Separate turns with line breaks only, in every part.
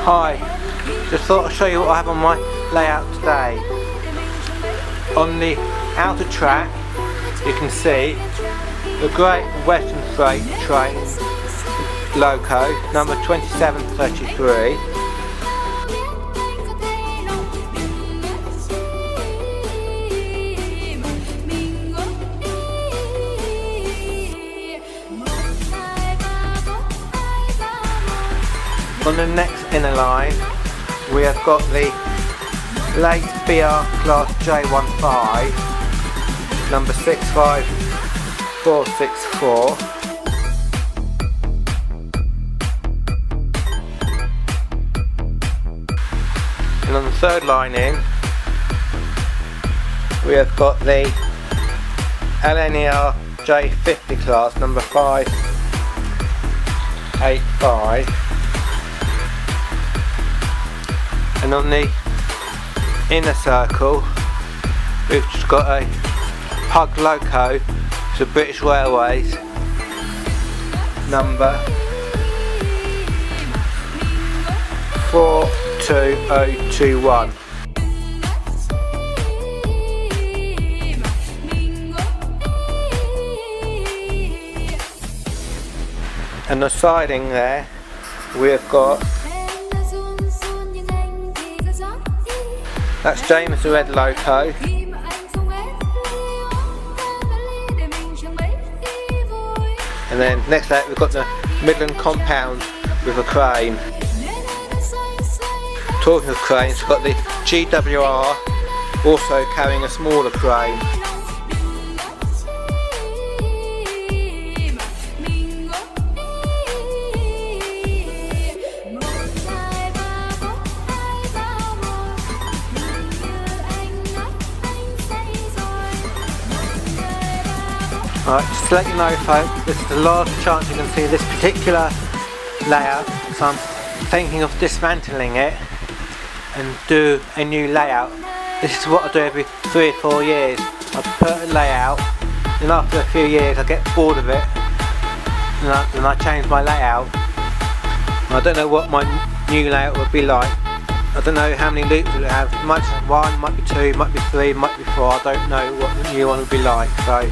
Hi, just thought I'd show you what I have on my layout today. On the outer track you can see the Great Western Freight train Loco number 2733. On the next inner line we have got the late BR class J15 number 65464. And on the third line in we have got the LNER J50 class number 585. And on the inner circle we've just got a Pug Loco to British Railways number 42021. And the siding there we've got, that's James the Red Loco. And then next to that we've got the Midland Compound with a crane. Talking of cranes, we've got the GWR also carrying a smaller crane. Alright, just to let you know folks, this is the last chance you can see this particular layout, so I'm thinking of dismantling it and do a new layout. This is what I do every 3 or 4 years. I put a layout, and after a few years I get bored of it and I change my layout. I don't know what my new layout would be like. I don't know how many loops it will have. It might be 1, might be 2, might be 3, might be 4. I don't know what the new one would be like. So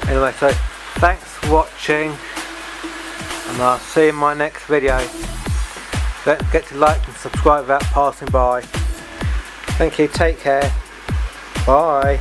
anyway, so thanks for watching and I'll see you in my next video. Don't forget to like and subscribe without passing by. Thank you, take care, bye.